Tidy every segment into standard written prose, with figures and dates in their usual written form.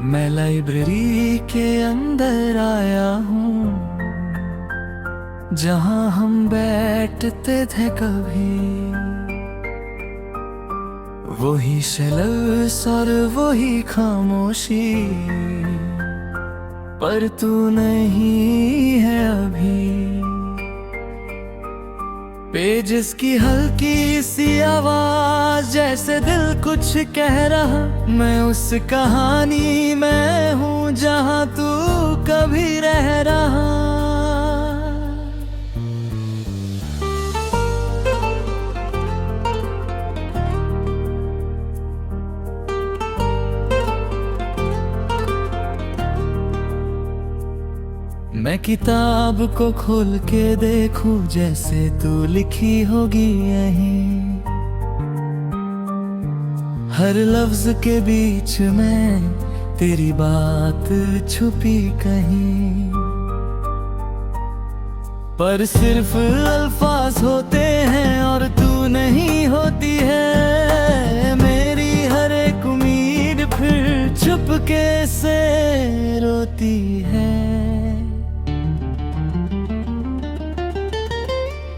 मैं लाइब्रेरी के अंदर आया हूँ, जहाँ हम बैठते थे कभी। वही शेल्व्स और वही खामोशी, पर तू नहीं है अभी। पेजेस की हल्की सी आवाज, जैसे दिल कुछ कह रहा। मैं उस कहानी में हूँ जहाँ तू कभी रह रहा। मैं किताब को खोल के देखूं, जैसे तू लिखी होगी यहीं। हर लफ्ज के बीच में तेरी बात छुपी कहीं। पर सिर्फ अल्फाज होते हैं और तू नहीं होती है। मेरी हर एक उम्मीद फिर चुपके से रोती है।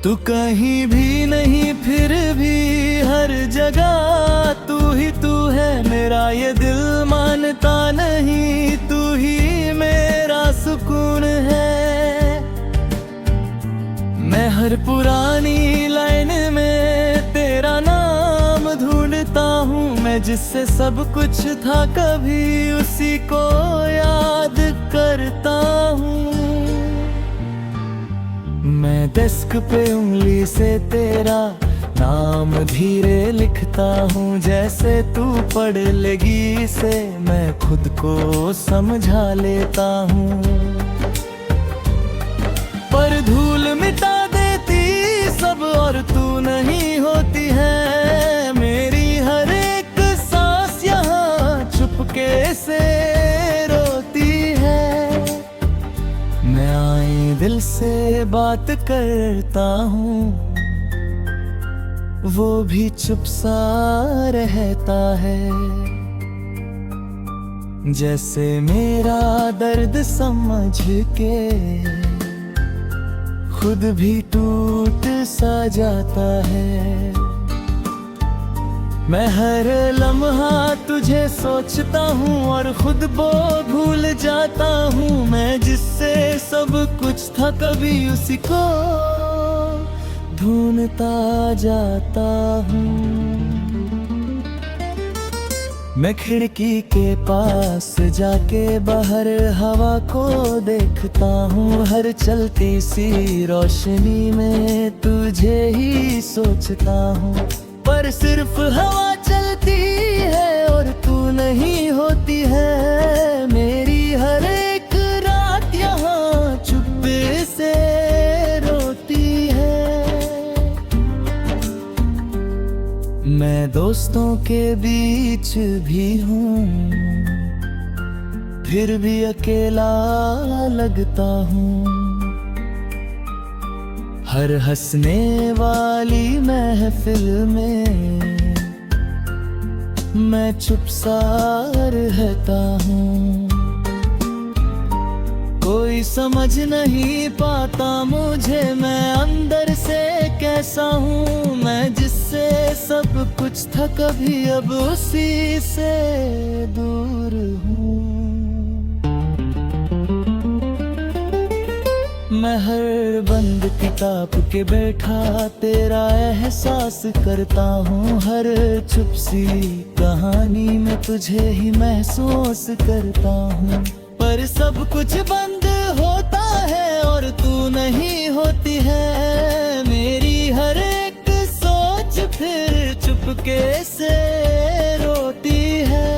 तू कहीं भी नहीं, फिर भी हर जगह तू ही तू है। मेरा ये दिल मानता नहीं, तू ही मेरा सुकून है। मैं हर पुरानी लाइन में तेरा नाम ढूंढता हूँ। मैं जिससे सब कुछ था कभी उसी को याद करता हूँ। मैं डेस्क पे उंगली से तेरा नाम धीरे लिखता हूँ। जैसे तू पढ़ लेगी इसे, मैं खुद को समझा लेता हूँ। पर धूल मिटा देती सब और तू नहीं होती है। मेरी हर एक सांस यहाँ चुपके से रोती है। मैं आए दिल से बात करता हूँ, वो भी चुप सा रहता है। जैसे मेरा दर्द समझ के खुद भी टूट सा जाता है। मैं हर लम्हा तुझे सोचता हूँ और खुद वो भूल जाता हूँ। मैं जिससे सब कुछ था कभी उसी को ढूंढता जाता हूँ। मैं खिड़की के पास जाके बाहर हवा को देखता हूँ। हर चलती सी रोशनी में तुझे ही सोचता हूँ। पर सिर्फ हवा चलती है और तू नहीं होती है। मेरी हर एक रात यहाँ चुप्पे से रोती है। मैं दोस्तों के बीच भी हूँ, फिर भी अकेला लगता हूँ। हर हंसने वाली महफिल में मैं चुप सा रहता हूँ। कोई समझ नहीं पाता मुझे, मैं अंदर से कैसा हूँ। मैं जिससे सब कुछ था कभी अब उसी से दूर हूँ। मैं हर बंद किताब के बैठा तेरा एहसास करता हूँ। हर चुप सी कहानी में तुझे ही महसूस करता हूँ। पर सब कुछ बंद होता है और तू नहीं होती है। मेरी हर एक सोच फिर चुपके से रोती है।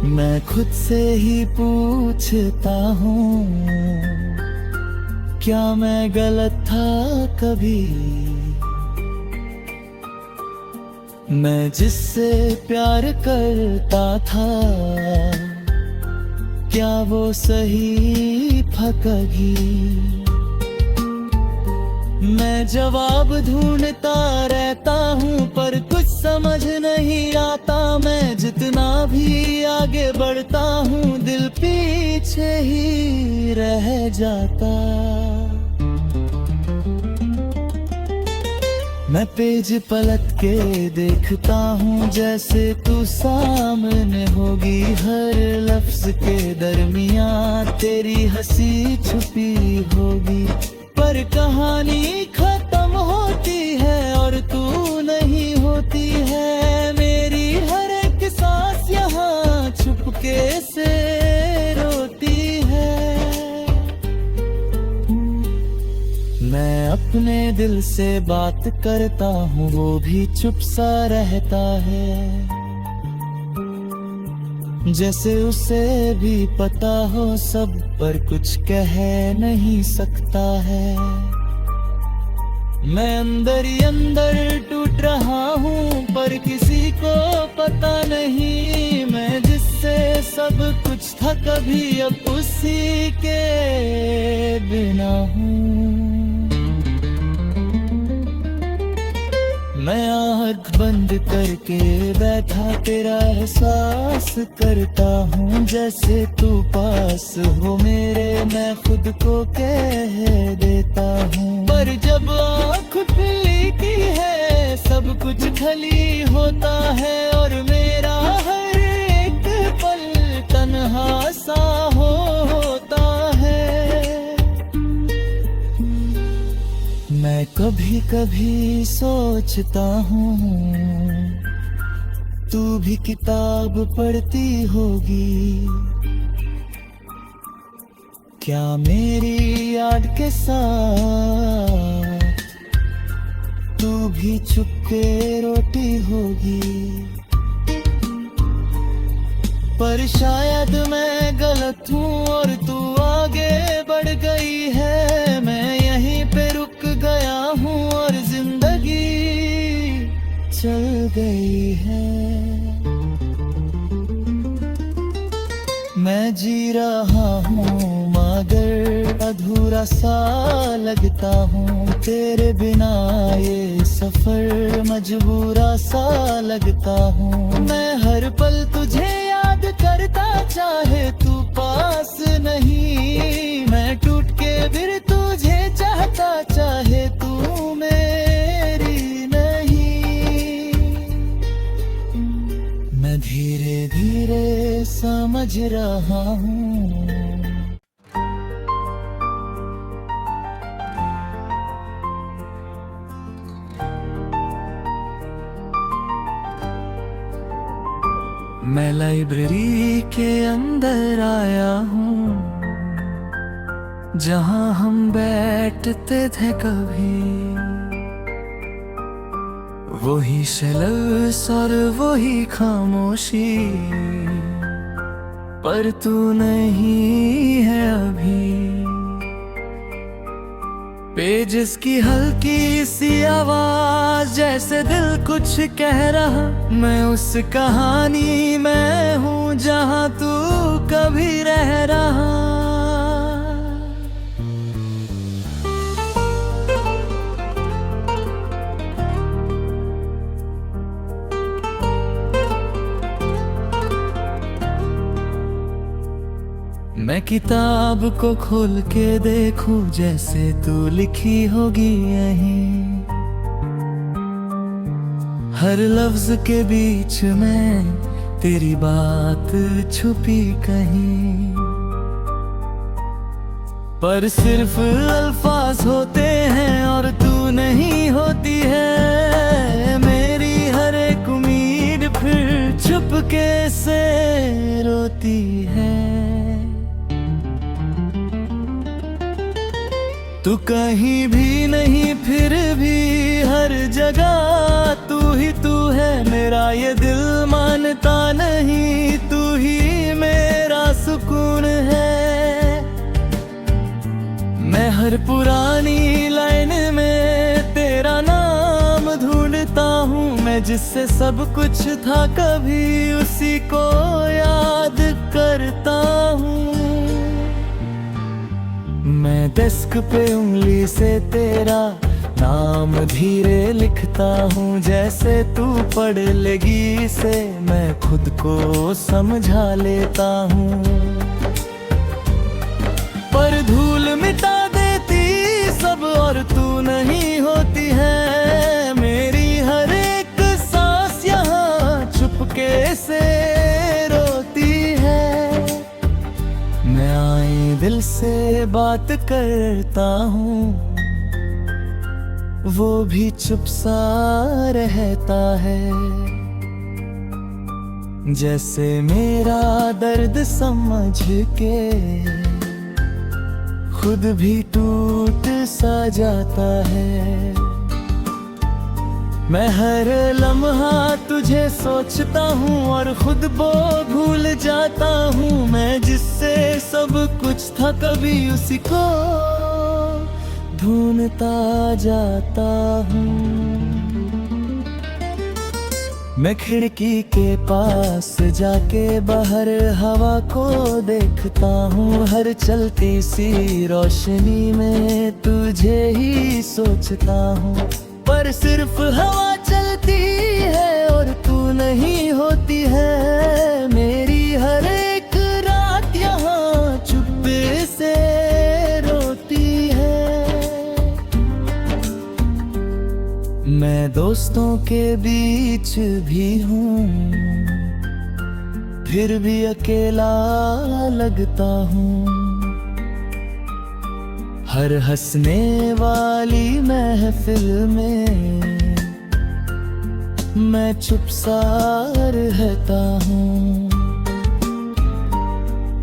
मैं खुद से ही पूछता हूँ, क्या मैं गलत था कभी? मैं जिससे प्यार करता था, क्या वो सही था कभी? मैं जवाब ढूंढता रहता हूँ पर कुछ समझ नहीं आता। मैं जितना भी आगे बढ़ता हूँ दिल पीछे ही रह जाता। मैं पेज पलट के देखता हूँ जैसे तू सामने होगी। हर लफ्ज के दरमियाँ तेरी हंसी छुपी होगी। पर कहानी खत्म होती है और तू नहीं होती है। मेरी हर एक सांस यहाँ छुपके से रोती है। मैं अपने दिल से बात करता हूँ वो भी चुप सा रहता है। जैसे उसे भी पता हो सब पर कुछ कह नहीं सकता है। मैं अंदर ही अंदर टूट रहा हूँ पर किसी को पता नहीं। मैं जिससे सब कुछ था कभी अब उसी के बिना हूँ। मैं आँख बंद करके बैठा तेरा एहसास करता हूँ। जैसे तू पास हो मेरे मैं खुद को कह देता हूँ। पर जब आँख खुलती है सब कुछ खाली होता है और मेरा हर एक पल तन्हा सा होता है। मैं कभी कभी सोचता हूँ तू भी किताब पढ़ती होगी। क्या मेरी याद के साथ तू भी चुपके रोती होगी। पर शायद मैं गलत हूँ और तू आगे बढ़ गई है। मैं यहीं पे रुक गया हूँ और जिंदगी चल गई है। मैं जी रहा हूँ मगर अधूरा सा लगता हूँ। तेरे बिना ये सफर मजबूरा सा लगता हूँ। मैं हर पल तुझे याद करता चाहे तू पास नहीं। मैं टूट के फिर तुझे चाहता चाहे तू मेरी नहीं। मैं धीरे धीरे समझ रहा हूँ मैं लाइब्रेरी के अंदर आया हूँ जहाँ हम बैठते थे कभी। वही शेल्व्स और वही खामोशी पर तू नहीं है अभी। पेजेस की हल्की सी आवाज जैसे दिल कुछ कह रहा। मैं उस कहानी में हूँ जहाँ तू कभी रह रहा। मैं किताब को खोल के देखूं जैसे तू लिखी होगी यहीं। हर लफ्ज के बीच में तेरी बात छुपी कहीं। पर सिर्फ अल्फाज होते हैं और तू नहीं होती है। मेरी हर एक उम्मीद फिर चुपके से रोती है। तू कहीं भी नहीं फिर भी हर जगह तू है। मेरा ये दिल मानता नहीं तू ही मेरा सुकून है। मैं हर पुरानी लाइन में तेरा नाम ढूंढता हूँ। मैं जिससे सब कुछ था कभी उसी को याद करता हूँ। मैं डेस्क पे उंगली से तेरा नाम धीरे लिखता हूँ जैसे तू पढ़ लेगी इसे, मैं खुद को समझा लेता हूँ। पर धूल मिटा देती सब और तू नहीं होती है मेरी हर एक सांस यहाँ चुपके से रोती है। मैं आए दिल से बात करता हूँ, वो भी चुप सा रहता है। जैसे मेरा दर्द समझ के खुद भी टूट सा जाता है। मैं हर लम्हा तुझे सोचता हूँ और खुद वो भूल जाता हूँ। मैं जिससे सब कुछ था कभी उसी को ढूंढता जाता हूँ। मैं खिड़की के पास जाके बाहर हवा को देखता हूँ। हर चलती सी रोशनी में तुझे ही सोचता हूँ। पर सिर्फ हवा चलती है और तू नहीं होती है मेरी हर एक रात यहाँ चुप्पे से रोती है। मैं दोस्तों के बीच भी हूँ फिर भी अकेला लगता हूँ। हर हंसने वाली महफिल में मैं चुप सा रहता हूँ।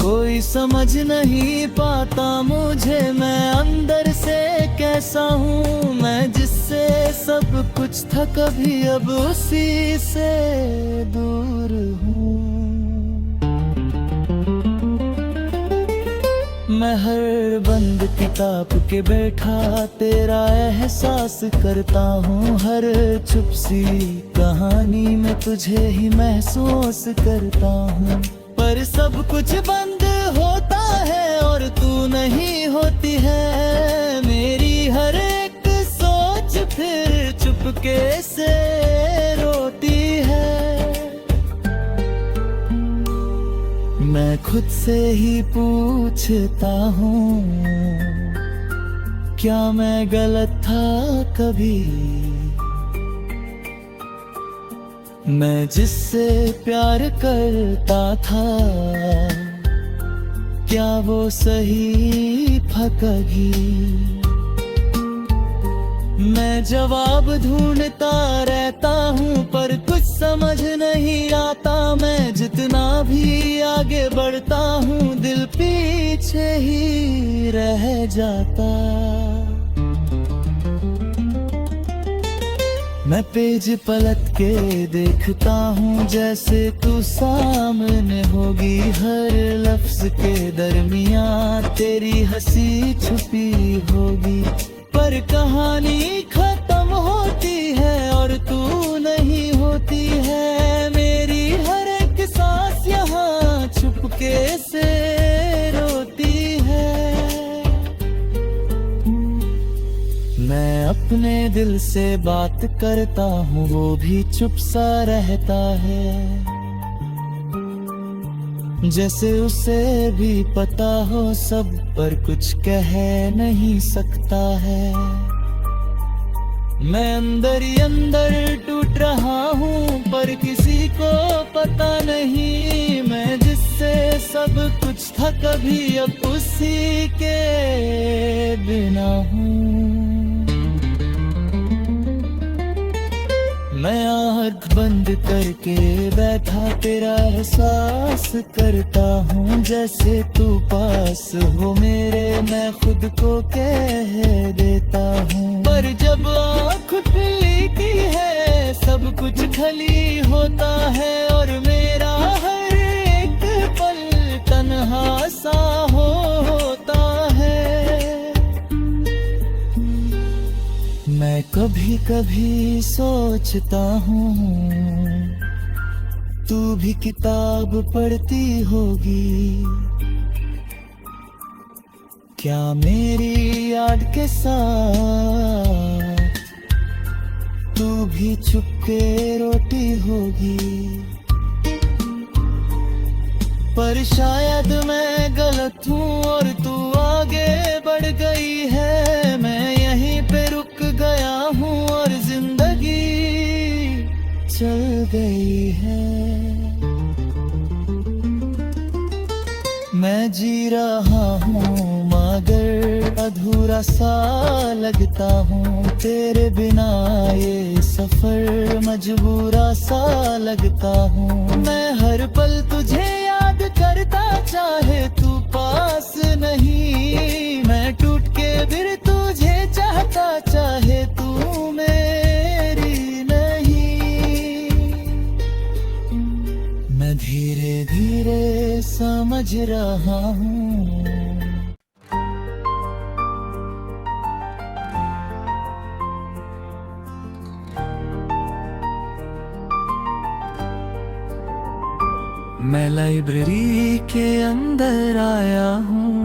कोई समझ नहीं पाता मुझे मैं अंदर से कैसा हूँ। मैं जिससे सब कुछ था कभी अब उसी से दूर हूँ। मैं हर बंद किताब के बैठा तेरा एहसास करता हूँ। हर चुप सी कहानी में तुझे ही महसूस करता हूँ। पर सब कुछ बंद होता है और तू नहीं होती है मेरी हर एक सोच फिर चुपके से रोती है। मैं खुद से ही पूछता हूँ क्या मैं गलत था कभी। मैं जिससे प्यार करता था क्या वो सही था कभी। मैं जवाब ढूंढता रहता हूँ पर कुछ समझ नहीं आता। मैं जितना भी आगे बढ़ता हूँ दिल पीछे ही रह जाता। मैं पेज पलट के देखता हूँ जैसे तू सामने होगी। हर लफ्ज के दरमियाँ तेरी हंसी छुपी होगी। पर कहानी खत्म होती है और तू नहीं होती है मेरी हर एक सांस यहाँ चुपके से रोती है। मैं अपने दिल से बात करता हूँ वो भी चुप सा रहता है। जैसे उसे भी पता हो सब पर कुछ कह नहीं सकता है। मैं अंदर ही अंदर टूट रहा हूँ पर किसी को पता नहीं। मैं जिससे सब कुछ था कभी अब उसी के बिना हूँ। मैं आँख बंद करके बैठा तेरा एहसास करता हूँ। जैसे तू पास हो मेरे मैं खुद को कह देता हूँ। पर जब आँख खुलती है सब कुछ खाली होता है और मेरा हर एक पल तन्हा सा होता है। मैं कभी कभी सोचता हूँ तू भी किताब पढ़ती होगी। क्या मेरी याद के साथ भी चुपके रोटी होगी। पर शायद मैं गलत हूँ और तू आगे बढ़ गई है। मैं यहीं पे रुक गया हूँ और जिंदगी चल गई है। मैं जी रहा हूँ मगर अधूरा सा लगता हूँ। तेरे बिना ये सफर मजबूरा सा लगता हूँ। मैं हर पल तुझे याद करता, चाहे तू पास नहीं। मैं टूट के फिर तुझे चाहता, चाहे तू मेरी नहीं। मैं धीरे धीरे समझ रहा हूँ। मैं लाइब्रेरी के अंदर आया हूँ,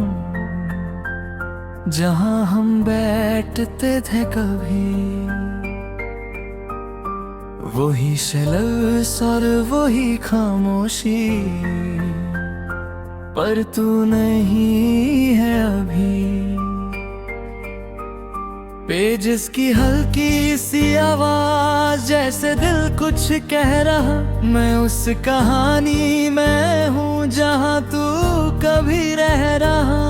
जहाँ हम बैठते थे कभी। वही शेल्व्स और वही खामोशी, पर तू नहीं है अभी। पेजेस की हल्की सी आवाज, जैसे दिल कुछ कह रहा। मैं उस कहानी में हूँ जहाँ तू कभी रह रहा।